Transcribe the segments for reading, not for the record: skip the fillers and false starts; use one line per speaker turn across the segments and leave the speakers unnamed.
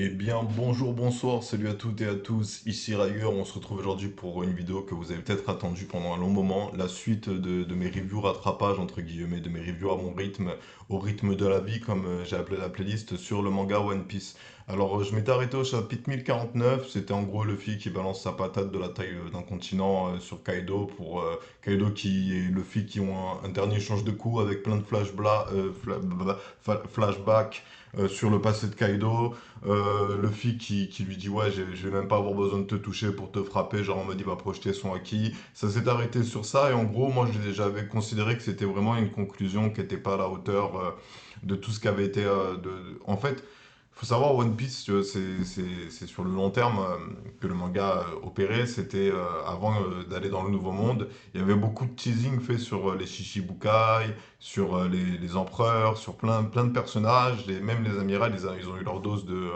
Eh bien, bonjour, bonsoir, salut à toutes et à tous, ici Ryer, on se retrouve aujourd'hui pour une vidéo que vous avez peut-être attendue pendant un long moment, la suite de mes reviews rattrapage, entre guillemets, de mes reviews à mon rythme, au rythme de la vie, comme j'ai appelé la playlist, sur le manga One Piece. Alors, je m'étais arrêté au chapitre 1049, c'était en gros Luffy qui balance sa patate de la taille d'un continent sur Kaido, pour Kaido qui et Luffy qui ont un dernier échange de coups avec plein de flashbacks sur le passé de Kaido. Luffy qui lui dit ouais je vais même pas avoir besoin de te toucher pour te frapper, genre en mode il va projeter son haki. Ça s'est arrêté sur ça et en gros moi j'avais considéré que c'était vraiment une conclusion qui n'était pas à la hauteur de tout ce qui avait été... En fait, faut savoir One Piece, tu vois, c'est sur le long terme que le manga opérait, c'était avant d'aller dans le Nouveau Monde. Il y avait beaucoup de teasing fait sur les Shichibukai, sur les empereurs, sur plein de personnages, et même les amiral, ils ont eu leur dose de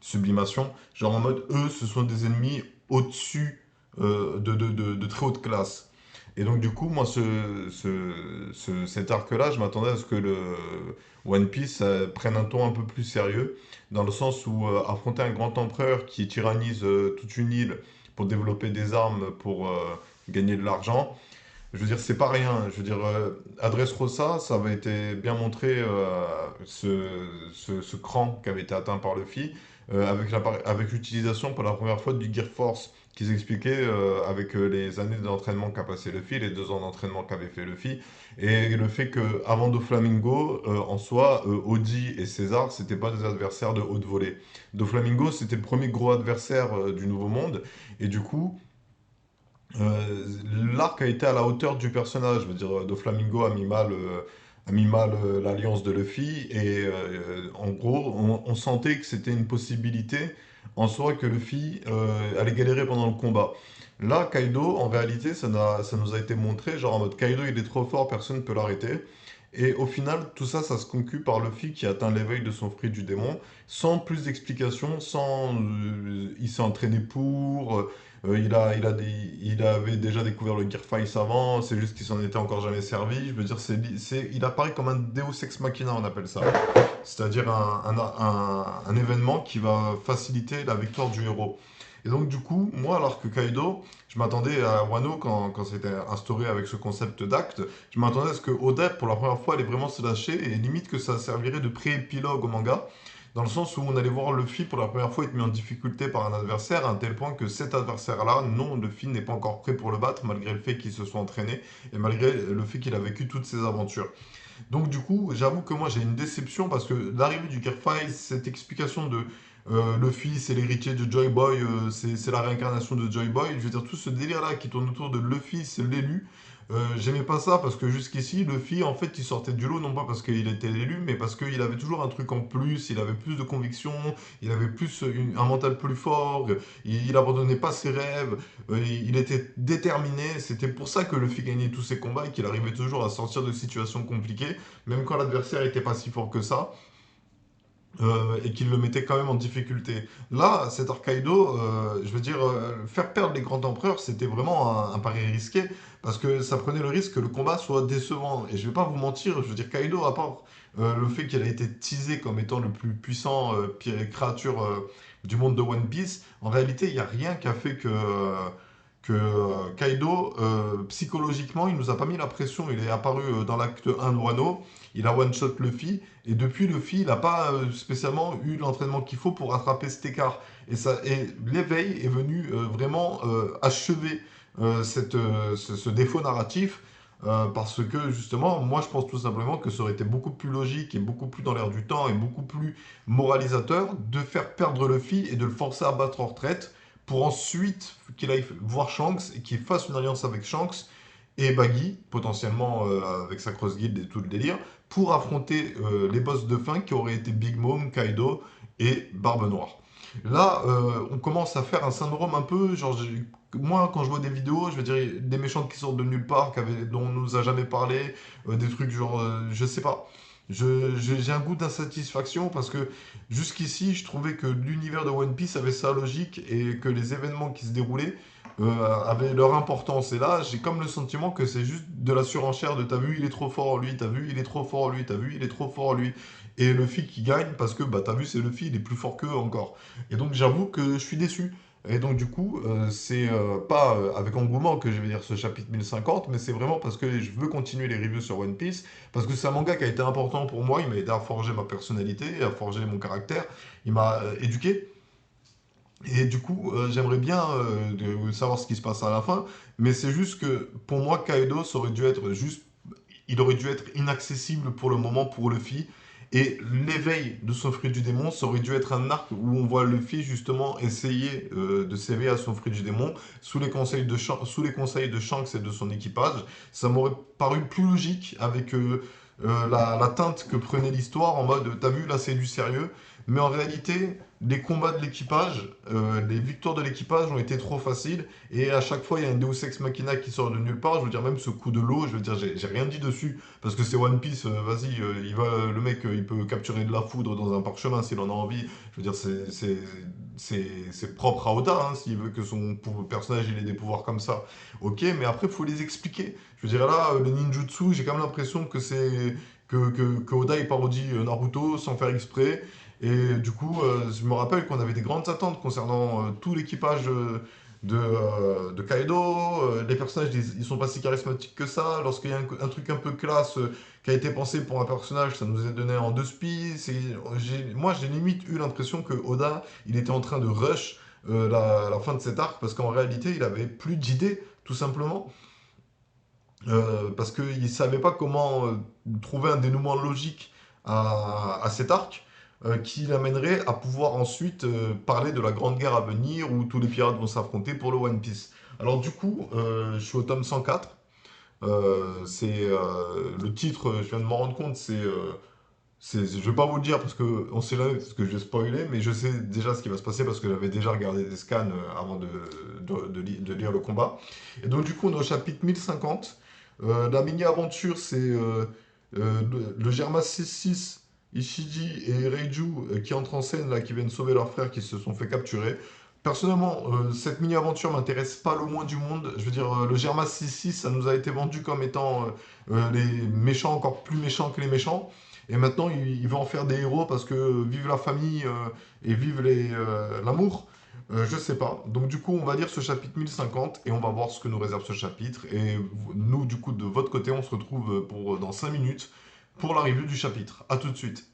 sublimation. Genre en mode, eux, ce sont des ennemis au-dessus de très haute classe. Et donc du coup, moi, cet arc-là, je m'attendais à ce que le One Piece prenne un ton un peu plus sérieux, dans le sens où affronter un grand empereur qui tyrannise toute une île pour développer des armes, pour gagner de l'argent, je veux dire, c'est pas rien. Je veux dire, Dressrosa, ça avait été bien montré, ce cran qui avait été atteint par Luffy, avec l'utilisation pour la première fois du Gear Force, qu'ils expliquaient avec les années d'entraînement qu'a passé Luffy, les 2 ans d'entraînement qu'avait fait Luffy, et le fait que avant Doflamingo, en soi, Oji et César, c'était pas des adversaires de haute volée. Doflamingo, c'était le premier gros adversaire du Nouveau Monde, et du coup, l'arc a été à la hauteur du personnage. Je veux dire, Doflamingo a mis mal l'alliance de Luffy. Et en gros, on sentait que c'était une possibilité en soi que Luffy allait galérer pendant le combat. Là, Kaido, en réalité, ça nous a été montré. Genre en mode Kaido, il est trop fort, personne ne peut l'arrêter. Et au final, tout ça, ça se conclut par Luffy qui atteint l'éveil de son fruit du démon, sans plus d'explications, sans... il s'est entraîné pour... il avait déjà découvert le Gear 5 avant, c'est juste qu'il s'en était encore jamais servi. Je veux dire, il apparaît comme un Deus Ex Machina, on appelle ça. C'est-à-dire un événement qui va faciliter la victoire du héros. Et donc, du coup, moi, alors que Kaido, je m'attendais à Wano, quand c'était instauré avec ce concept d'acte, je m'attendais à ce que Oda, pour la première fois, allait vraiment se lâcher et limite que ça servirait de pré-épilogue au manga, dans le sens où on allait voir Luffy pour la première fois être mis en difficulté par un adversaire, à un tel point que cet adversaire-là, non, Luffy n'est pas encore prêt pour le battre, malgré le fait qu'il se soit entraîné et malgré le fait qu'il a vécu toutes ses aventures. Donc du coup, j'avoue que moi j'ai une déception parce que l'arrivée du Gear cette explication de Luffy c'est l'héritier de Joy Boy, c'est la réincarnation de Joy Boy, je veux dire tout ce délire-là qui tourne autour de Luffy c'est l'élu, j'aimais pas ça parce que jusqu'ici Luffy en fait il sortait du lot non pas parce qu'il était l'élu mais parce qu'il avait toujours un truc en plus, il avait plus de conviction, il avait plus un mental plus fort, il abandonnait pas ses rêves, il était déterminé, c'était pour ça que Luffy gagnait tous ses combats et qu'il arrivait toujours à sortir de situations compliquées, même quand l'adversaire était pas si fort que ça, et qu'il le mettait quand même en difficulté. Là, cet Arkaido, je veux dire, faire perdre les grands empereurs, c'était vraiment un pari risqué, parce que ça prenait le risque que le combat soit décevant. Et je vais pas vous mentir, je veux dire, Kaido, à part le fait qu'il a été teasé comme étant le plus puissant créature du monde de One Piece, en réalité, il n'y a rien qui a fait que Kaido, psychologiquement, il nous a pas mis la pression. Il est apparu dans l'acte 1 de Wano, il a one-shot Luffy, et depuis Luffy, il n'a pas spécialement eu l'entraînement qu'il faut pour rattraper cet écart. Et l'éveil est venu vraiment achever ce défaut narratif, parce que justement, moi je pense tout simplement que ça aurait été beaucoup plus logique et beaucoup plus dans l'air du temps et beaucoup plus moralisateur de faire perdre Luffy et de le forcer à battre en retraite pour ensuite qu'il aille voir Shanks et qu'il fasse une alliance avec Shanks et Baggy, potentiellement avec sa cross guild et tout le délire, pour affronter les boss de fin qui auraient été Big Mom, Kaido et Barbe Noire. Là, on commence à faire un syndrome un peu, genre, moi quand je vois des vidéos, je veux dire, des méchants qui sortent de nulle part, dont on nous a jamais parlé, des trucs genre, je sais pas. J'ai un goût d'insatisfaction parce que jusqu'ici, je trouvais que l'univers de One Piece avait sa logique et que les événements qui se déroulaient avaient leur importance. Et là, j'ai comme le sentiment que c'est juste de la surenchère de t'as vu, il est trop fort lui, t'as vu, il est trop fort lui, t'as vu, il est trop fort lui. et Luffy qui gagne parce que bah t'as vu c'est Luffy, il est plus fort qu'eux encore. Et donc j'avoue que je suis déçu. Et donc du coup c'est pas avec engouement que je vais lire ce chapitre 1050, mais c'est vraiment parce que je veux continuer les reviews sur One Piece, parce que c'est un manga qui a été important pour moi, il m'a aidé à forger ma personnalité, à forger mon caractère, il m'a éduqué. Et du coup, j'aimerais bien savoir ce qui se passe à la fin, mais c'est juste que pour moi, Kaido, ça aurait dû être juste, il aurait dû être inaccessible pour le moment pour Luffy. Et l'éveil de son fruit du démon, ça aurait dû être un arc où on voit Luffy justement essayer de s'éveiller à son fruit du démon sous les conseils de sous les conseils de Shanks et de son équipage. Ça m'aurait paru plus logique avec la teinte que prenait l'histoire en mode, t'as vu, là c'est du sérieux. Mais en réalité, les combats de l'équipage, les victoires de l'équipage ont été trop faciles. Et à chaque fois, il y a un Deus Ex Machina qui sort de nulle part. Je veux dire, même ce coup de l'eau, je veux dire, j'ai rien dit dessus. Parce que c'est One Piece, vas-y, le mec, il peut capturer de la foudre dans un parchemin s'il en a envie. Je veux dire, c'est propre à Oda, hein, s'il veut que son personnage il ait des pouvoirs comme ça. Ok, mais après, il faut les expliquer. Je veux dire, là, le ninjutsu, j'ai quand même l'impression que que Oda il parodie Naruto sans faire exprès. Et du coup, je me rappelle qu'on avait des grandes attentes concernant tout l'équipage de Kaido. Les personnages, ils sont pas si charismatiques que ça. Lorsqu'il y a un truc un peu classe qui a été pensé pour un personnage, ça nous est donné en deux spies. Moi, j'ai limite eu l'impression que Oda, il était en train de rush la fin de cet arc parce qu'en réalité, il avait plus d'idées, tout simplement. Parce qu'il ne savait pas comment trouver un dénouement logique à cet arc qui l'amènerait à pouvoir ensuite parler de la grande guerre à venir où tous les pirates vont s'affronter pour le One Piece. Alors du coup, je suis au tome 104. Le titre, je viens de m'en rendre compte, je vais pas vous le dire parce que on sait là, parce que je vais spoiler, mais je sais déjà ce qui va se passer parce que j'avais déjà regardé des scans avant de lire le combat. Et donc du coup, on est au chapitre 1050. La mini-aventure, c'est le Germa 6-6, Ishiji et Reiju qui entrent en scène, là, qui viennent sauver leurs frères qui se sont fait capturer. Personnellement, cette mini-aventure m'intéresse pas le moins du monde. Je veux dire, le Germa 6-6, ça nous a été vendu comme étant les méchants encore plus méchants que les méchants. Et maintenant, il va en faire des héros parce que vive la famille et vive l'amour. Je sais pas. Donc du coup, on va lire ce chapitre 1050 et on va voir ce que nous réserve ce chapitre. Et nous, du coup, de votre côté, on se retrouve pour dans 5 minutes pour la review du chapitre. A tout de suite.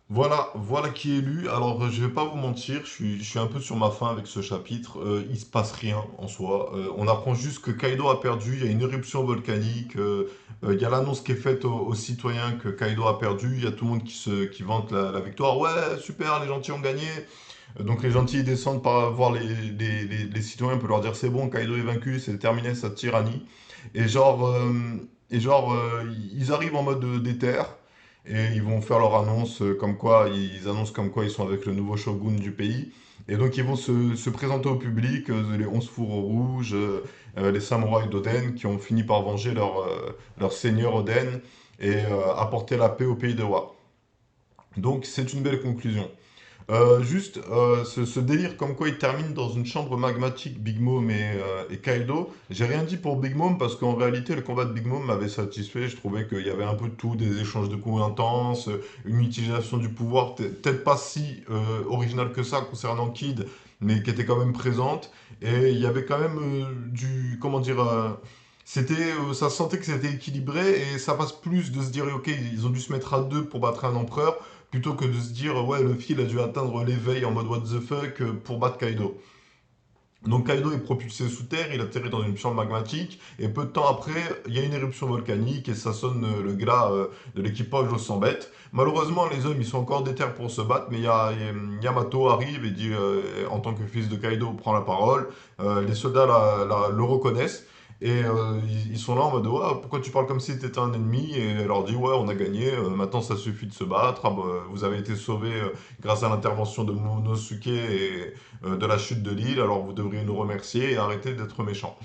Voilà qui est lu. Alors, je vais pas vous mentir, je suis un peu sur ma faim avec ce chapitre. Il se passe rien en soi. On apprend juste que Kaido a perdu. Il y a une éruption volcanique. Il y a l'annonce qui est faite aux citoyens que Kaido a perdu. Il y a tout le monde qui vante la victoire. Ouais, super, les gentils ont gagné. Donc les gentils descendent par voir les citoyens pour leur dire c'est bon, Kaido est vaincu, c'est terminé sa tyrannie. Et ils arrivent en mode déter et ils vont faire leur annonce comme quoi, ils annoncent comme quoi ils sont avec le nouveau shogun du pays. Et donc ils vont se présenter au public, les 11 fourreaux rouges, les samouraïs d'Oden qui ont fini par venger leur seigneur Oden et apporter la paix au pays de Wa. Donc c'est une belle conclusion. Ce délire comme quoi il termine dans une chambre magmatique, Big Mom et Kaido. J'ai rien dit pour Big Mom parce qu'en réalité, le combat de Big Mom m'avait satisfait. Je trouvais qu'il y avait un peu de tout, des échanges de coups intenses, une utilisation du pouvoir, peut-être pas si originale que ça concernant Kid, mais qui était quand même présente. Et il y avait quand même comment dire, ça se sentait que c'était équilibré et ça passe plus de se dire, ok, ils ont dû se mettre à deux pour battre un empereur plutôt que de se dire, ouais, le fil a dû atteindre l'éveil en mode what the fuck pour battre Kaido. Donc Kaido est propulsé sous terre, il atterrit dans une chambre magmatique, et peu de temps après, il y a une éruption volcanique et ça sonne le glas de l'équipage au 100 bêtes. Malheureusement, les hommes, ils sont encore déter pour se battre, mais Yamato arrive et dit, en tant que fils de Kaido, prend la parole. Les soldats le reconnaissent. Et ils sont là en mode, ouais, pourquoi tu parles comme si tu étais un ennemi? Et elle leur dit, ouais, on a gagné, maintenant ça suffit de se battre. Ah, bah, vous avez été sauvés grâce à l'intervention de Momonosuke et de la chute de l'île, alors vous devriez nous remercier et arrêter d'être méchants.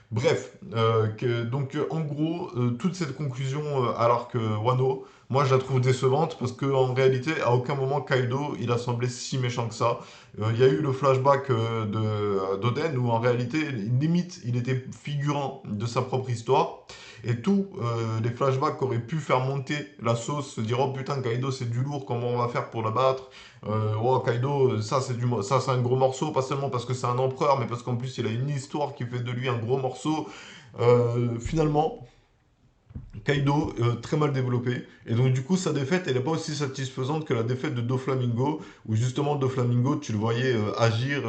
Bref, en gros, toute cette conclusion à l'arc Wano, moi je la trouve décevante parce qu'en réalité, à aucun moment Kaido il a semblé si méchant que ça. Il y a eu le flashback d'Oden où en réalité, limite, il était figurant de sa propre histoire. et tous les flashbacks auraient pu faire monter la sauce, se dire oh putain Kaido c'est du lourd, comment on va faire pour l'abattre? Oh Kaido ça c'est un gros morceau, pas seulement parce que c'est un empereur, mais parce qu'en plus il a une histoire qui fait de lui un gros morceau. Finalement, Kaido, très mal développé. Et donc, du coup, sa défaite, elle n'est pas aussi satisfaisante que la défaite de Doflamingo, où justement, Doflamingo, tu le voyais agir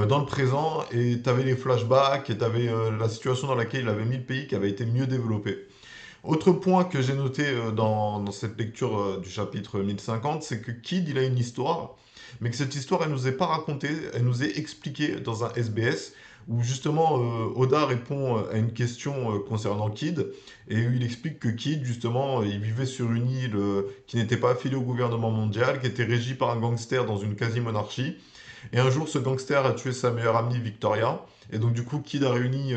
dans le présent, et tu avais les flashbacks, et tu avais la situation dans laquelle il avait mis le pays qui avait été mieux développé. Autre point que j'ai noté dans cette lecture du chapitre 1050, c'est que Kid, il a une histoire, mais que cette histoire, elle nous est pas racontée, elle nous est expliquée dans un SBS, où justement Oda répond à une question concernant Kid, et où il explique que Kid, justement, il vivait sur une île qui n'était pas affiliée au gouvernement mondial, qui était régie par un gangster dans une quasi-monarchie, et un jour, ce gangster a tué sa meilleure amie Victoria. Et donc, du coup, Kid a réuni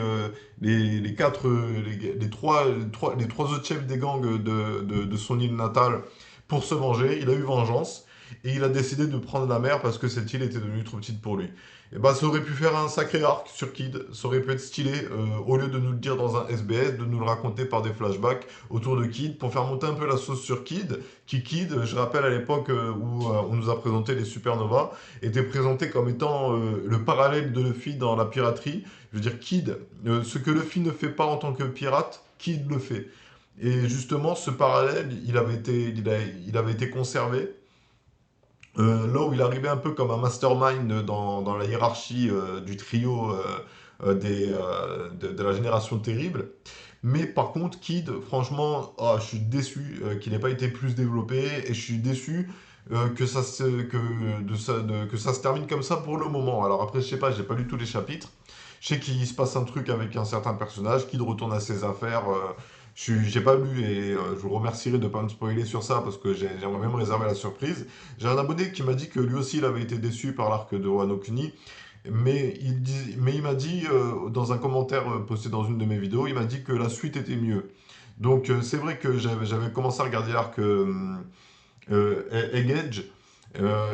les quatre, les trois autres chefs des gangs de son île natale pour se venger. Il a eu vengeance et il a décidé de prendre la mer parce que cette île était devenue trop petite pour lui. Et bah, ça aurait pu faire un sacré arc sur Kid. Ça aurait pu être stylé, au lieu de nous le dire dans un SBS, de nous le raconter par des flashbacks autour de Kid pour faire monter un peu la sauce sur Kid. Qui Kid, je rappelle à l'époque où on nous a présenté les supernovas, était présenté comme étant le parallèle de Luffy dans la piraterie. Je veux dire, Kid, ce que Luffy ne fait pas en tant que pirate, Kid le fait. Et justement, ce parallèle, il avait été conservé. Là où il arrivait un peu comme un mastermind dans la hiérarchie du trio de la génération terrible. Mais par contre, Kid, franchement, je suis déçu qu'il n'ait pas été plus développé et je suis déçu que ça se termine comme ça pour le moment. Alors après, je sais pas, j'ai pas lu tous les chapitres. Je sais qu'il se passe un truc avec un certain personnage, Kid retourne à ses affaires. J'ai pas lu et je vous remercierai de pas me spoiler sur ça parce que j'aimerais même réserver la surprise. J'ai un abonné qui m'a dit que lui aussi il avait été déçu par l'arc de Wano Kuni. Mais il m'a dit, dans un commentaire posté dans une de mes vidéos, il m'a dit que la suite était mieux. Donc c'est vrai que j'avais commencé à regarder l'arc Egg Edge,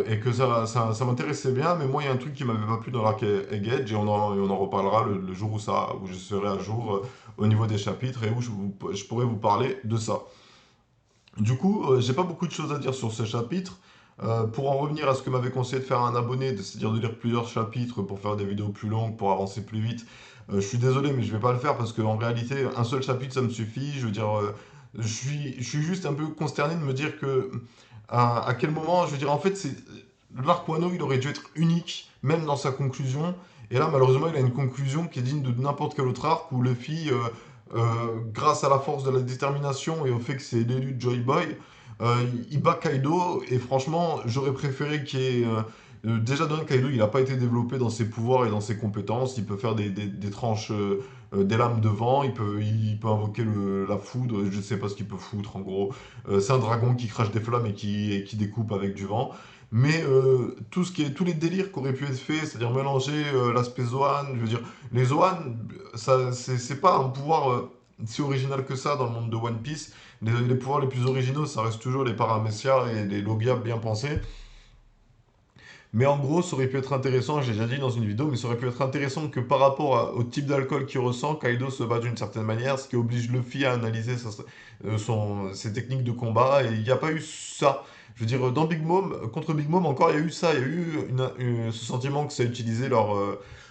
et que ça m'intéressait bien, mais moi il y a un truc qui m'avait pas plu dans l'arc Egg Edge, et on en reparlera le jour où je serai à jour au niveau des chapitres et où je pourrais vous parler de ça. Du coup, j'ai pas beaucoup de choses à dire sur ce chapitre. Pour en revenir à ce que m'avait conseillé de faire un abonné, c'est-à-dire de lire plusieurs chapitres pour faire des vidéos plus longues, pour avancer plus vite, je suis désolé, mais je vais pas le faire parce qu'en réalité, un seul chapitre, ça me suffit. Je veux dire, je suis juste un peu consterné de me dire que à quel moment, je veux dire, en fait, l'arc Wano, il aurait dû être unique, même dans sa conclusion. Et là, malheureusement, il a une conclusion qui est digne de n'importe quel autre arc où Luffy, grâce à la force de la détermination et au fait que c'est l'élu de Joy Boy, il bat Kaido. Et franchement, j'aurais préféré qu'il y ait. Déjà, d'un, Kaido, il n'a pas été développé dans ses pouvoirs et dans ses compétences. Il peut faire des tranches, des lames de vent. Il peut invoquer la foudre. Je ne sais pas ce qu'il peut foutre en gros. C'est un dragon qui crache des flammes et qui découpe avec du vent. Mais tous les délires qui auraient pu être faits, c'est-à-dire mélanger l'aspect Zoan, je veux dire, les Zoan, ça, c'est pas un pouvoir si original que ça dans le monde de One Piece. Les pouvoirs les plus originaux, ça reste toujours les Paramecia et les Logia bien pensés. Mais en gros, ça aurait pu être intéressant, j'ai déjà dit dans une vidéo, mais ça aurait pu être intéressant que par rapport au type d'alcool qu'il ressent, Kaido se bat d'une certaine manière, ce qui oblige Luffy à analyser ses techniques de combat, et il n'y a pas eu ça. Je veux dire, dans Big Mom, contre Big Mom encore, il y a eu ça, il y a eu ce sentiment que ça a utilisé leurs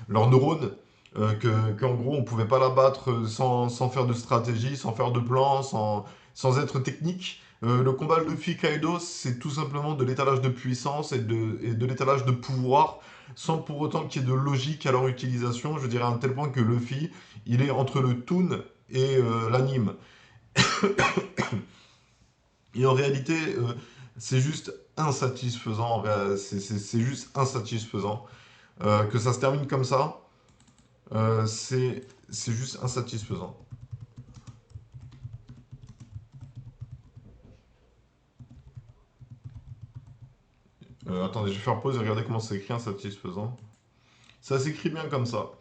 neurones, qu'en gros, on pouvait pas la battre sans faire de stratégie, sans faire de plan, sans être technique. Le combat Luffy-Kaido, c'est tout simplement de l'étalage de puissance et de l'étalage de pouvoir, sans pour autant qu'il y ait de logique à leur utilisation. Je dirais à un tel point que Luffy, il est entre le toon et l'anime. Et en réalité, c'est juste insatisfaisant. C'est juste insatisfaisant. Que ça se termine comme ça, c'est juste insatisfaisant. Attendez, je vais faire pause et regarder comment c'est écrit insatisfaisant. Ça s'écrit bien comme ça.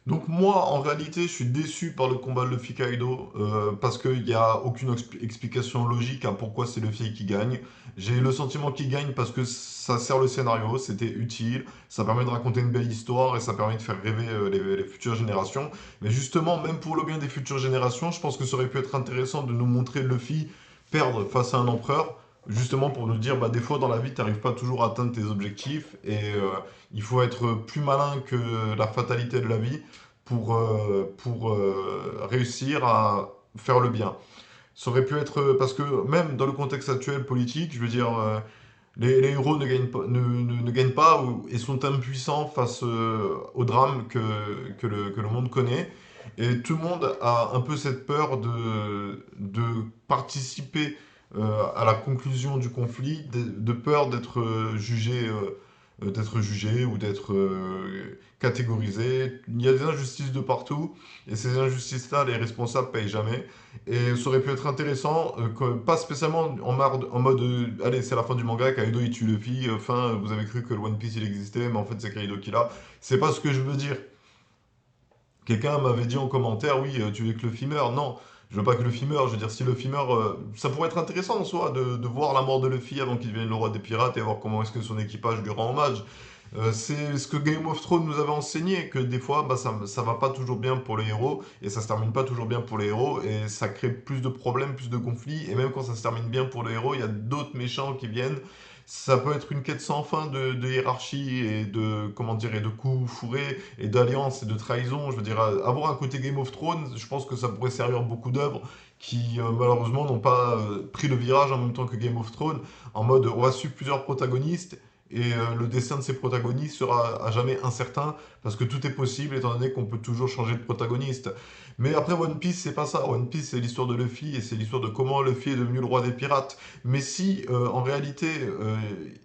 Donc moi, en réalité, je suis déçu par le combat de Luffy Kaido parce qu'il n'y a aucune explication logique à pourquoi c'est Luffy qui gagne. J'ai le sentiment qu'il gagne parce que ça sert le scénario, c'était utile, ça permet de raconter une belle histoire et ça permet de faire rêver les futures générations. Mais justement, même pour le bien des futures générations, je pense que ça aurait pu être intéressant de nous montrer Luffy perdre face à un empereur, justement pour nous dire, bah, des fois dans la vie, tu n'arrives pas toujours à atteindre tes objectifs et il faut être plus malin que la fatalité de la vie pour réussir à faire le bien. Ça aurait pu être, parce que même dans le contexte actuel politique, je veux dire, les héros ne gagnent pas et sont impuissants face au drame que le monde connaît. Et tout le monde a un peu cette peur de participer à la conclusion du conflit, de peur d'être jugé ou d'être catégorisé. Il y a des injustices de partout, et ces injustices-là, les responsables payent jamais. Et ça aurait pu être intéressant, pas spécialement en mode allez, c'est la fin du manga, Kaido il tue Luffy, fin, vous avez cru que le One Piece il existait, mais en fait c'est Kaido qui l'a. C'est pas ce que je veux dire. Quelqu'un m'avait dit en commentaire, oui, tu veux que Luffy meure? Non, je veux pas que Luffy meure. Je veux dire, si Luffy meurt, ça pourrait être intéressant en soi de voir la mort de Luffy avant qu'il devienne le roi des pirates et voir comment est-ce que son équipage lui rend hommage. C'est ce que Game of Thrones nous avait enseigné, que des fois, bah, ça va pas toujours bien pour les héros, et ça se termine pas toujours bien pour les héros, et ça crée plus de problèmes, plus de conflits, et même quand ça se termine bien pour les héros, il y a d'autres méchants qui viennent. Ça peut être une quête sans fin de hiérarchie et de, comment dire, et de coups fourrés, et d'alliances et de trahison. Je veux dire, avoir un côté Game of Thrones, je pense que ça pourrait servir beaucoup d'œuvres qui malheureusement n'ont pas pris le virage en même temps que Game of Thrones, en mode on va suivre plusieurs protagonistes et le destin de ces protagonistes sera à jamais incertain parce que tout est possible étant donné qu'on peut toujours changer de protagoniste. Mais après One Piece, c'est pas ça. One Piece, c'est l'histoire de Luffy et c'est l'histoire de comment Luffy est devenu le roi des pirates. Mais si en réalité,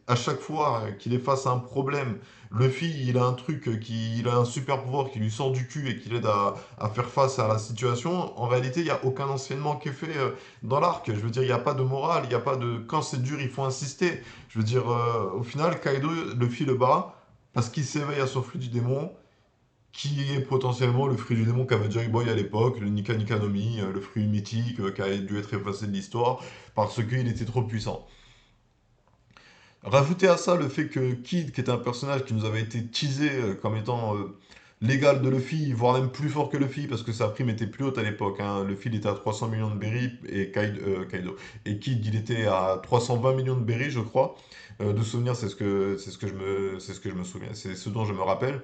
à chaque fois qu'il est face à un problème, Luffy, il a un truc, il a un super pouvoir qui lui sort du cul et qui l'aide à faire face à la situation, en réalité, il n'y a aucun enseignement qui est fait dans l'arc. Je veux dire, il n'y a pas de morale, il n'y a pas de... Quand c'est dur, il faut insister. Je veux dire, au final, Kaido, Luffy le bat parce qu'il s'éveille à son flux du démon, qui est potentiellement le fruit du démon qu'avait Joy Boy à l'époque, le Nika Nika no Mi, le fruit mythique qui a dû être effacé de l'histoire parce qu'il était trop puissant. Rajoutez à ça le fait que Kid, qui était un personnage qui nous avait été teasé comme étant l'égal de Luffy, voire même plus fort que Luffy, parce que sa prime était plus haute à l'époque, hein. Luffy il était à 300 millions de berries et Kaido. Et Kid il était à 320 millions de berries, je crois. De souvenirs, c'est ce que je me souviens, c'est ce dont je me rappelle.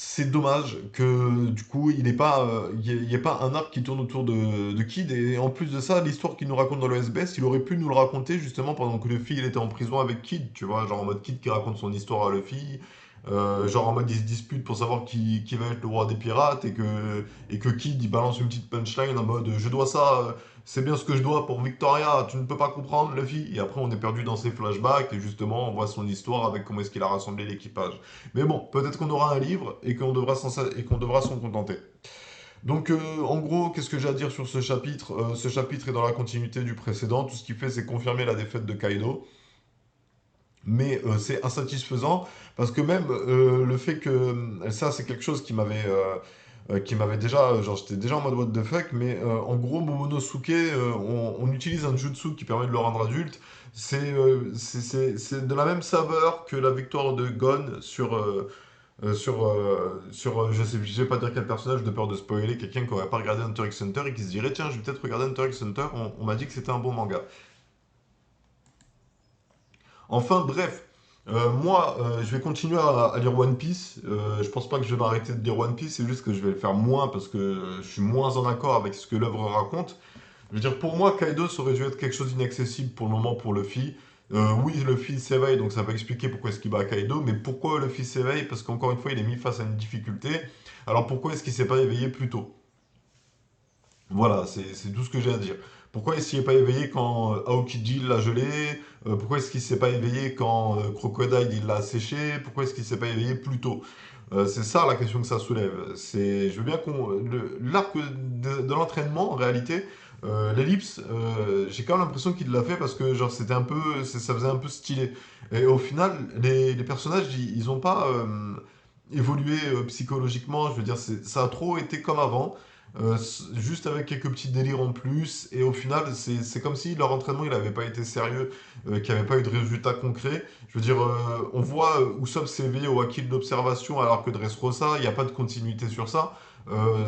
C'est dommage que du coup il n'y ait pas un arc qui tourne autour de Kid et en plus de ça l'histoire qu'il nous raconte dans le SBS il aurait pu nous le raconter justement pendant que Luffy il était en prison avec Kid, tu vois, genre en mode Kid qui raconte son histoire à Luffy, genre en mode ils se disputent pour savoir qui va être le roi des pirates et que Kid il balance une petite punchline en mode je dois ça, c'est bien ce que je dois pour Victoria, tu ne peux pas comprendre Luffy, et après on est perdu dans ses flashbacks et justement on voit son histoire avec comment est-ce qu'il a rassemblé l'équipage. Mais bon, peut-être qu'on aura un livre et qu'on devra s'en contenter. Donc, en gros, qu'est-ce que j'ai à dire sur ce chapitre? Ce chapitre est dans la continuité du précédent. Tout ce qu'il fait, c'est confirmer la défaite de Kaido. Mais c'est insatisfaisant parce que même le fait que ça, c'est quelque chose qui m'avait déjà, genre j'étais déjà en mode what the fuck, mais en gros Momonosuke, on utilise un jutsu qui permet de le rendre adulte. C'est de la même saveur que la victoire de Gon je vais pas dire quel personnage de peur de spoiler quelqu'un qui aurait pas regardé Hunter x Hunter et qui se dirait tiens je vais peut-être regarder Hunter x Hunter, on m'a dit que c'était un bon manga. Enfin bref, moi je vais continuer à lire One Piece. Je pense pas que je vais m'arrêter de lire One Piece, c'est juste que je vais le faire moins parce que je suis moins en accord avec ce que l'œuvre raconte. Je veux dire, pour moi, Kaido, ça aurait dû être quelque chose d'inaccessible pour le moment pour Luffy. Oui, Luffy s'éveille, donc ça va expliquer pourquoi est-ce qu'il bat Kaido, mais pourquoi Luffy s'éveille? Parce qu'encore une fois, il est mis face à une difficulté. Alors pourquoi est-ce qu'il s'est pas éveillé plus tôt? Voilà, c'est tout ce que j'ai à dire. Pourquoi est-ce qu'il n'est pas éveillé quand Aokiji l'a gelé? Pourquoi est-ce qu'il s'est pas éveillé quand Crocodile il l'a asséché? Pourquoi est-ce qu'il s'est pas éveillé plus tôt? C'est ça la question que ça soulève. Je veux bien l'arc de l'entraînement en réalité, l'ellipse, j'ai quand même l'impression qu'il l'a fait parce que genre c'était un peu, ça faisait un peu stylé. Et au final, les personnages, ils ont pas, évolué psychologiquement. Je veux dire, ça a trop été comme avant, juste avec quelques petits délires en plus. Et au final, c'est comme si leur entraînement, il n'avait pas été sérieux, qu'il n'y avait pas eu de résultats concrets. Je veux dire, on voit Usopp s'éveiller au haki de l'observation alors que Dressrosa, il n'y a pas de continuité sur ça. On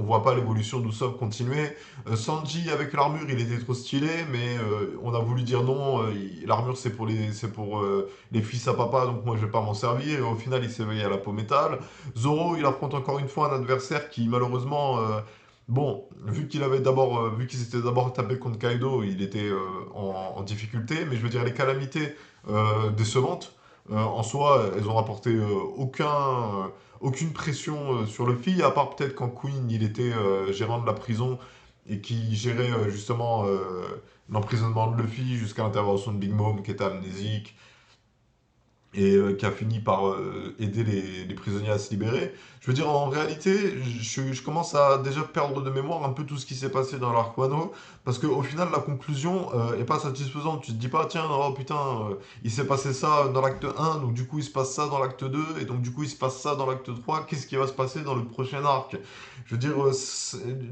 voit pas l'évolution d'Usopp continuer. Sanji avec l'armure, il était trop stylé, mais on a voulu dire non, l'armure c'est pour les fils à papa, donc moi je vais pas m'en servir. Et au final, il s'est éveillé à la peau métal. Zoro, il affronte encore une fois un adversaire qui malheureusement, bon, vu qu'il s'était d'abord tapé contre Kaido, il était en difficulté. Mais je veux dire, les calamités décevantes, en soi, elles ont rapporté aucune pression sur le Luffy, à part peut-être quand Queen il était gérant de la prison et qui gérait justement l'emprisonnement de Luffy jusqu'à l'intervention de Big Mom qui était amnésique et qui a fini par aider les prisonniers à se libérer. Je veux dire, en réalité, je commence à déjà perdre de mémoire un peu tout ce qui s'est passé dans l'arc Wano, parce qu'au final, la conclusion est pas satisfaisante. Tu te dis pas, tiens, oh putain, il s'est passé ça dans l'acte 1, donc du coup, il se passe ça dans l'acte 2, et donc du coup, il se passe ça dans l'acte 3, qu'est-ce qui va se passer dans le prochain arc? Je veux dire,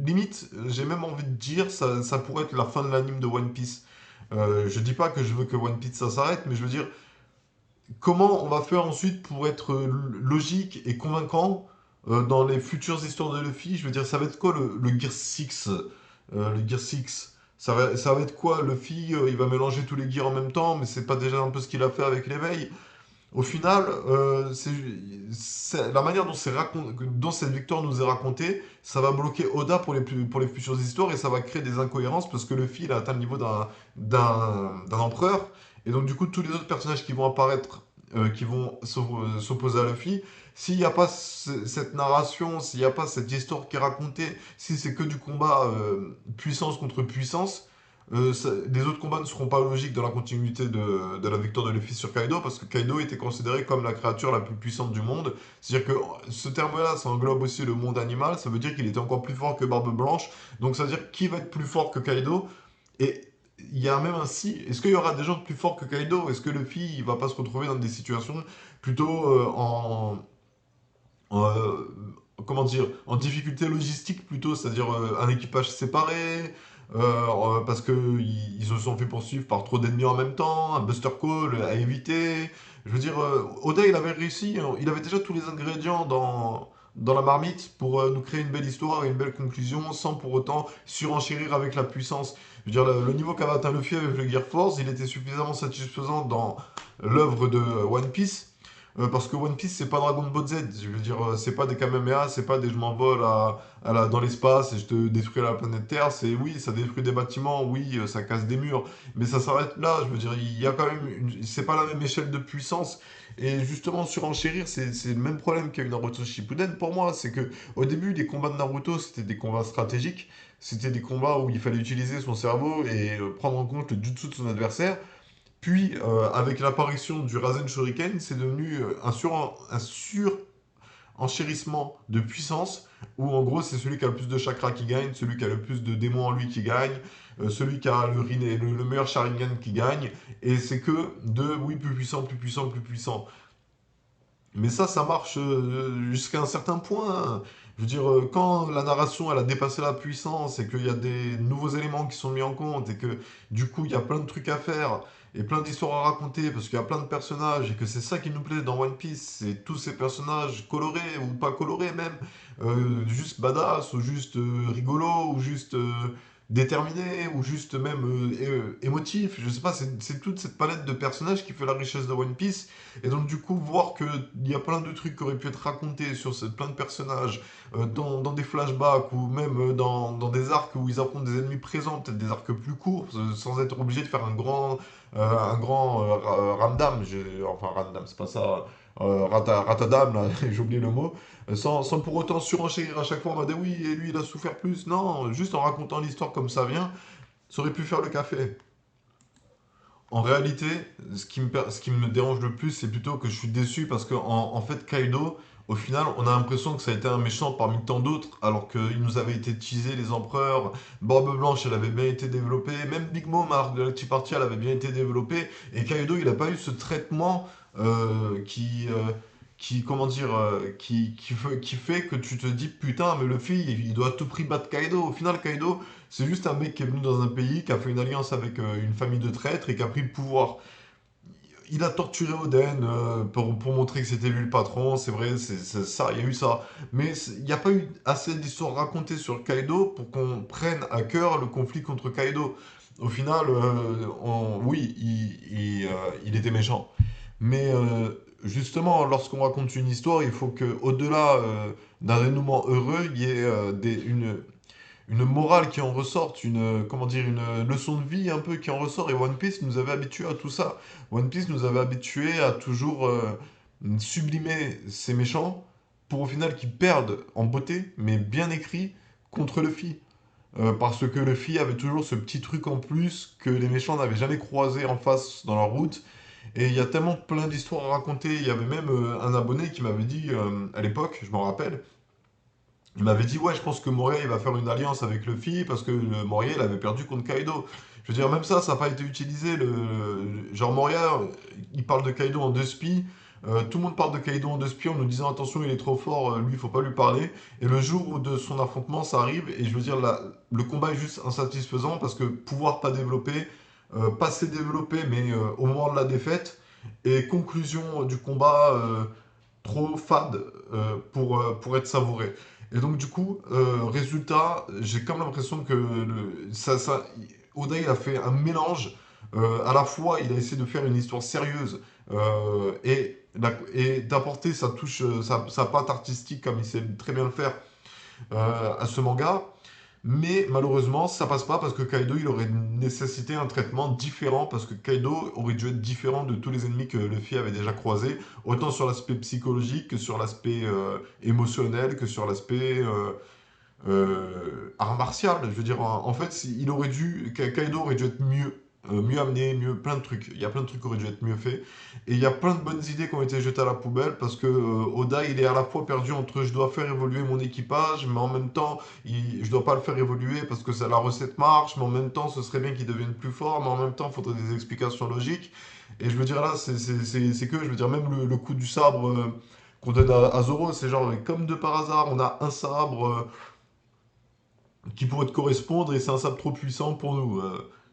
limite, j'ai même envie de dire, ça pourrait être la fin de l'anime de One Piece. Je dis pas que je veux que One Piece ça s'arrête, mais je veux dire, comment on va faire ensuite pour être logique et convaincant dans les futures histoires de Luffy? Je veux dire, ça va être quoi le Gear 6 le Gear 6 ça va être quoi? Luffy, il va mélanger tous les gears en même temps, mais c'est pas déjà un peu ce qu'il a fait avec l'éveil? Au final, la manière dont cette victoire nous est racontée, ça va bloquer Oda pour les futures histoires et ça va créer des incohérences parce que Luffy il a atteint le niveau d'un empereur. Et donc, du coup, tous les autres personnages qui vont apparaître, qui vont s'opposer à Luffy, s'il n'y a pas cette narration, s'il n'y a pas cette histoire qui est racontée, si c'est que du combat puissance contre puissance, les autres combats ne seront pas logiques dans la continuité de la victoire de Luffy sur Kaido, parce que Kaido était considéré comme la créature la plus puissante du monde. C'est-à-dire que ce terme-là, ça englobe aussi le monde animal, ça veut dire qu'il était encore plus fort que Barbe Blanche, donc ça veut dire qui va être plus fort que Kaido, et il y a même un si, est-ce qu'il y aura des gens plus forts que Kaido? Est-ce que Luffy, il va pas se retrouver dans des situations plutôt en, comment dire, en difficulté logistique plutôt, c'est-à-dire un équipage séparé, parce qu'ils se sont fait poursuivre par trop d'ennemis en même temps, un Buster Call à éviter. Je veux dire, Oda, il avait réussi, il avait déjà tous les ingrédients dans la marmite pour nous créer une belle histoire et une belle conclusion sans pour autant surenchérir avec la puissance. Je veux dire, le niveau qu'avait atteint Luffy avec le Gear Force, il était suffisamment satisfaisant dans l'œuvre de One Piece parce que One Piece, c'est pas Dragon Ball Z. Je veux dire, c'est pas des Kamehameha, c'est pas des je m'envole dans l'espace et je te détruis la planète Terre. C'est oui, ça détruit des bâtiments, oui, ça casse des murs, mais ça s'arrête là. Je veux dire, il y a quand même c'est pas la même échelle de puissance. Et justement, surenchérir, c'est le même problème qu'il y a eu Naruto Shippuden pour moi. C'est que au début, les combats de Naruto, c'était des combats stratégiques. C'était des combats où il fallait utiliser son cerveau et prendre en compte le jutsu de son adversaire. Puis, avec l'apparition du Rasen Shuriken, c'est devenu un surenchérissement de puissance, où en gros, c'est celui qui a le plus de chakra qui gagne, celui qui a le plus de démons en lui qui gagne, celui qui a le meilleur Sharingan qui gagne, et c'est que de, oui, plus puissant, plus puissant, plus puissant. Mais ça marche jusqu'à un certain point, hein. Je veux dire, quand la narration elle a dépassé la puissance et qu'il y a des nouveaux éléments qui sont mis en compte et que du coup il y a plein de trucs à faire et plein d'histoires à raconter parce qu'il y a plein de personnages et que c'est ça qui nous plaît dans One Piece, c'est tous ces personnages colorés ou pas colorés même, juste badass ou juste rigolo ou juste déterminé ou juste même émotif. Je sais pas, c'est toute cette palette de personnages qui fait la richesse de One Piece et donc, du coup, voir qu'il y a plein de trucs qui auraient pu être racontés sur plein de personnages, dans des flashbacks ou même dans des arcs où ils affrontent des ennemis présents, peut-être des arcs plus courts, sans être obligé de faire un grand ramdam. Enfin, ramdam, c'est pas ça. Ratadam, là, j'ai oublié le mot. Sans pour autant surenchérir à chaque fois en mode oui, et lui il a souffert plus. Non, juste en racontant l'histoire comme ça vient, ça aurait pu faire le café. En réalité, ce qui me dérange le plus, c'est plutôt que je suis déçu parce qu'en fait, Kaido, au final, on a l'impression que ça a été un méchant parmi tant d'autres, alors qu'il nous avait été teasé, les empereurs, Barbe Blanche, elle avait bien été développée, même Big Mom, Arc de la Tea Party, elle avait bien été développée, et Kaido, il n'a pas eu ce traitement qui, comment dire, qui fait que tu te dis putain, mais Luffy, il doit à tout prix battre Kaido. Au final, Kaido, c'est juste un mec qui est venu dans un pays, qui a fait une alliance avec une famille de traîtres et qui a pris le pouvoir. Il a torturé Oden pour montrer que c'était lui le patron, c'est vrai, c'est ça, il y a eu ça. Mais il n'y a pas eu assez d'histoires racontées sur Kaido pour qu'on prenne à cœur le conflit contre Kaido. Au final, oui, il était méchant. Mais justement, lorsqu'on raconte une histoire, il faut que, au-delà d'un dénouement heureux, il y ait une morale qui en ressorte, comment dire, une leçon de vie un peu qui en ressort. Et One Piece nous avait habitués à tout ça. One Piece nous avait habitués à toujours sublimer ces méchants pour au final qu'ils perdent en beauté, mais bien écrit, contre Luffy. Parce que Luffy avait toujours ce petit truc en plus que les méchants n'avaient jamais croisé en face dans leur route. Et il y a tellement plein d'histoires à raconter. Il y avait même un abonné qui m'avait dit à l'époque, je m'en rappelle, il m'avait dit, ouais, je pense que Moria, il va faire une alliance avec Luffy parce que Moria, il avait perdu contre Kaido. Je veux dire, même ça n'a pas été utilisé. Genre, Moria, il parle de Kaido en deux spies. Tout le monde parle de Kaido en deux spies en nous disant, attention, il est trop fort, lui, il faut pas lui parler. Et le jour où de son affrontement, ça arrive, et je veux dire, le combat est juste insatisfaisant parce que pouvoir pas développer, pas s'est développé, mais au moment de la défaite, et conclusion du combat trop fade pour être savouré. Et donc, du coup, résultat, j'ai comme l'impression que Oda, il a fait un mélange. À la fois, il a essayé de faire une histoire sérieuse et d'apporter sa touche, sa patte artistique, comme il sait très bien le faire, à ce manga. Mais malheureusement, ça passe pas parce que Kaido, il aurait nécessité un traitement différent parce que Kaido aurait dû être différent de tous les ennemis que Luffy avait déjà croisés, autant sur l'aspect psychologique que sur l'aspect émotionnel, que sur l'aspect art martial. Je veux dire, en fait, Kaido aurait dû être mieux amené, plein de trucs. Il y a plein de trucs qui auraient dû être mieux faits. Et il y a plein de bonnes idées qui ont été jetées à la poubelle parce que Oda, il est à la fois perdu entre je dois faire évoluer mon équipage, mais en même temps, je dois pas le faire évoluer parce que la recette marche, mais en même temps, ce serait bien qu'il devienne plus fort, mais en même temps, il faudrait des explications logiques. Et je veux dire là, je veux dire, même le coup du sabre qu'on donne à Zoro, c'est genre, comme de par hasard, on a un sabre. Qui pourrait te correspondre et c'est un sabre trop puissant pour nous.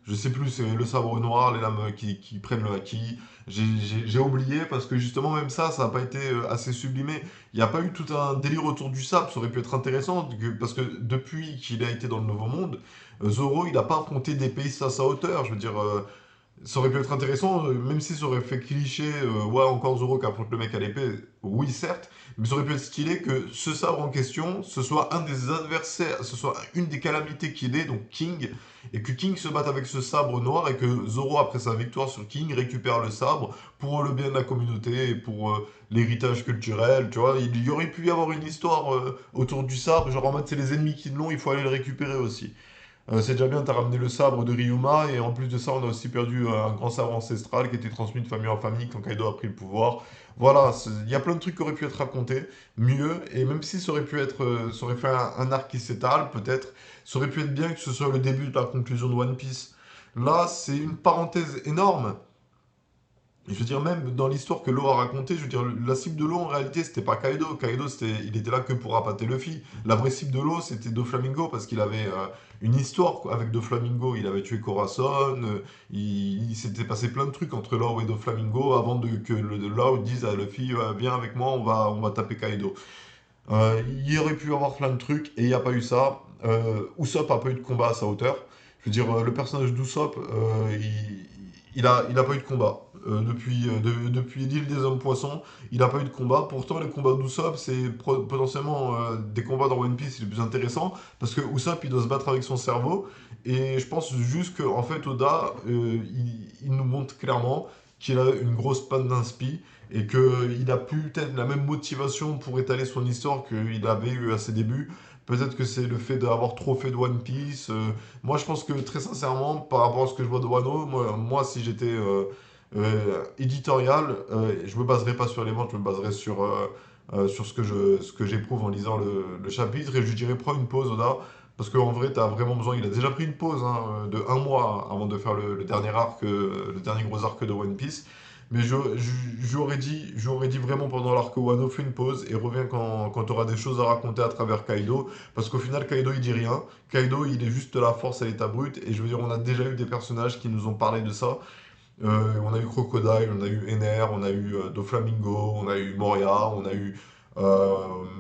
Je sais plus, c'est le sabre noir, les lames qui prennent le haki. J'ai oublié parce que justement, même ça n'a pas été assez sublimé. Il n'y a pas eu tout un délire autour du sabre, ça aurait pu être intéressant parce que depuis qu'il a été dans le Nouveau Monde, Zoro il n'a pas affronté des pays à sa hauteur. Je veux dire, ça aurait pu être intéressant, même si ça aurait fait cliché, ouais, encore Zoro qui affronte le mec à l'épée, oui, certes, mais ça aurait pu être stylé que ce sabre en question, ce soit un des adversaires, ce soit une des calamités qu'il est, donc King, et que King se batte avec ce sabre noir et que Zoro, après sa victoire sur King, récupère le sabre pour le bien de la communauté et pour l'héritage culturel, tu vois. Il y aurait pu y avoir une histoire autour du sabre, genre en mode c'est les ennemis qui l'ont, il faut aller le récupérer aussi. C'est déjà bien, t'as ramené le sabre de Ryuma, et en plus de ça, on a aussi perdu un grand sabre ancestral qui était transmis de famille en famille quand Kaido a pris le pouvoir. Voilà, il y a plein de trucs qui auraient pu être racontés mieux, et même si ça aurait pu être, ça aurait fait un arc qui s'étale, peut-être, ça aurait pu être bien que ce soit le début de la conclusion de One Piece. Là, c'est une parenthèse énorme, je veux dire, même dans l'histoire que Law a racontée, je veux dire, la cible de Law, en réalité, c'était pas Kaido. Kaido, il était là que pour appâter Luffy. La vraie cible de Law, c'était Doflamingo, parce qu'il avait une histoire quoi, avec Doflamingo. Il avait tué Corazon, il s'était passé plein de trucs entre Law et Doflamingo avant que Law dise à Luffy, viens avec moi, on va taper Kaido. Il y aurait pu y avoir plein de trucs, et il n'y a pas eu ça. Usopp a pas eu de combat à sa hauteur. Je veux dire, le personnage d'Usopp, il a pas eu de combat. Depuis l'île des hommes poissons, il n'a pas eu de combat. Pourtant, les combats d'Usopp, c'est potentiellement des combats dans One Piece les plus intéressants, parce que Usopp, il doit se battre avec son cerveau. Et je pense juste qu'en en fait, Oda, il nous montre clairement qu'il a une grosse panne d'inspi et qu'il a plus peut-être la même motivation pour étaler son histoire qu'il avait eu à ses débuts. Peut-être que c'est le fait d'avoir trop fait de One Piece. Moi, je pense que très sincèrement, par rapport à ce que je vois de Wano, moi si j'étais éditorial, je me baserais pas sur les ventes, je me baserais sur ce que j'éprouve en lisant le chapitre et je lui dirais prends une pause, Oda. Parce qu'en vrai, tu as vraiment besoin. Il a déjà pris une pause hein, de un mois avant de faire le dernier arc, le dernier gros arc de One Piece. Mais j'aurais dit vraiment pendant l'arc Wano, fais une pause et reviens quand tu auras des choses à raconter à travers Kaido. Parce qu'au final, Kaido, il dit rien. Kaido, il est juste la force à l'état brut. Et je veux dire, on a déjà eu des personnages qui nous ont parlé de ça. On a eu Crocodile, on a eu Ener, on a eu Doflamingo, on a eu Moria, on a eu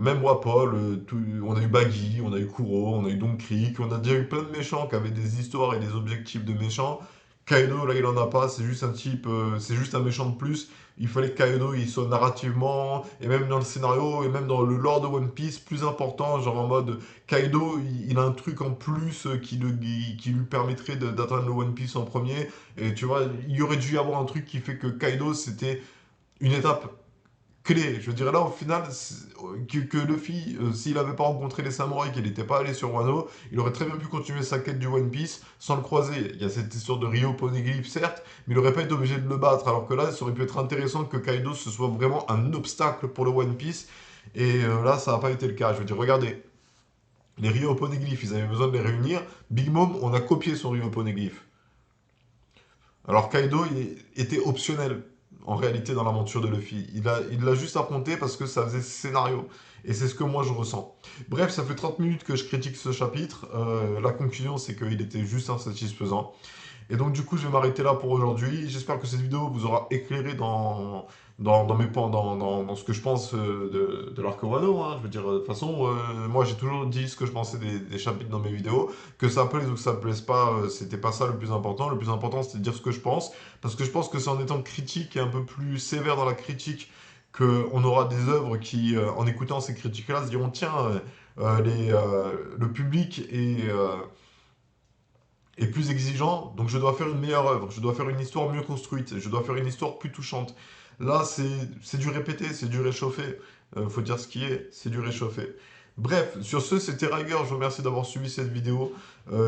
même Wapol, on a eu Baggy, on a eu Kuro, on a eu Don Krieg, on a déjà eu plein de méchants qui avaient des histoires et des objectifs de méchants. Kaido, là, il en a pas, c'est juste un type, c'est juste un méchant de plus. Il fallait que Kaido, il soit narrativement, et même dans le scénario, et même dans le lore de One Piece, plus important, genre en mode, Kaido, il a un truc en plus qui lui permettrait d'atteindre le One Piece en premier. Et tu vois, il y aurait dû y avoir un truc qui fait que Kaido, c'était une étape clé. Je dirais là, au final, que Luffy, s'il n'avait pas rencontré les samouraïs, qu'il n'était pas allé sur Wano, il aurait très bien pu continuer sa quête du One Piece sans le croiser. Il y a cette histoire de Rio Poneglyph, certes, mais il n'aurait pas été obligé de le battre. Alors que là, ça aurait pu être intéressant que Kaido, ce soit vraiment un obstacle pour le One Piece. Et là, ça n'a pas été le cas. Je veux dire, regardez, les Rio Poneglyph, ils avaient besoin de les réunir. Big Mom, on a copié son Rio Poneglyph. Alors Kaido était optionnel en réalité dans l'aventure de Luffy. Il l'a juste affronté parce que ça faisait scénario. Et c'est ce que moi je ressens. Bref, ça fait 30 minutes que je critique ce chapitre. La conclusion, c'est qu'il était juste insatisfaisant. Et donc, du coup, je vais m'arrêter là pour aujourd'hui. J'espère que cette vidéo vous aura éclairé dans mes points, dans ce que je pense de l'Arc Wano, hein. Je veux dire, de toute façon, moi j'ai toujours dit ce que je pensais des chapitres dans mes vidéos. Que ça plaise ou que ça plaise pas, c'était pas ça le plus important. Le plus important, c'était de dire ce que je pense. Parce que je pense que c'est en étant critique et un peu plus sévère dans la critique qu'on aura des œuvres qui, en écoutant ces critiques-là, se diront tiens, le public est plus exigeant, donc je dois faire une meilleure œuvre, je dois faire une histoire mieux construite, je dois faire une histoire plus touchante. Là, c'est du répété, c'est du réchauffé. Faut dire ce qui est, c'est du réchauffé. Bref, sur ce, c'était Riger, je vous remercie d'avoir suivi cette vidéo.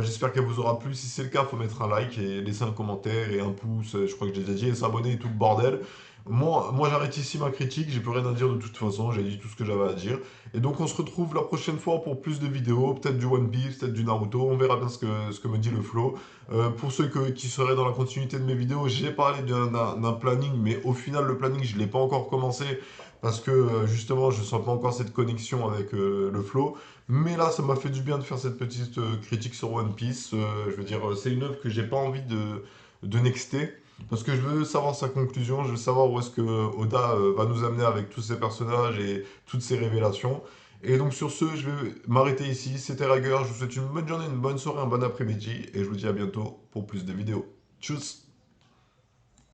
J'espère qu'elle vous aura plu. Si c'est le cas, faut mettre un like et laisser un commentaire et un pouce, je crois que j'ai déjà dit, et s'abonner et tout le bordel. Moi j'arrête ici ma critique, j'ai plus rien à dire de toute façon, j'ai dit tout ce que j'avais à dire. Et donc on se retrouve la prochaine fois pour plus de vidéos, peut-être du One Piece, peut-être du Naruto, on verra bien ce que me dit le flow. Pour ceux qui seraient dans la continuité de mes vidéos, j'ai parlé d'un planning, mais au final le planning je ne l'ai pas encore commencé parce que justement je ne sens pas encore cette connexion avec le flow. Mais là ça m'a fait du bien de faire cette petite critique sur One Piece. Je veux dire, c'est une œuvre que j'ai pas envie de nexter. Parce que je veux savoir sa conclusion, je veux savoir où est-ce que Oda va nous amener avec tous ces personnages et toutes ces révélations. Et donc sur ce, je vais m'arrêter ici. C'était Rager, je vous souhaite une bonne journée, une bonne soirée, un bon après-midi, et je vous dis à bientôt pour plus de vidéos. Tchuss!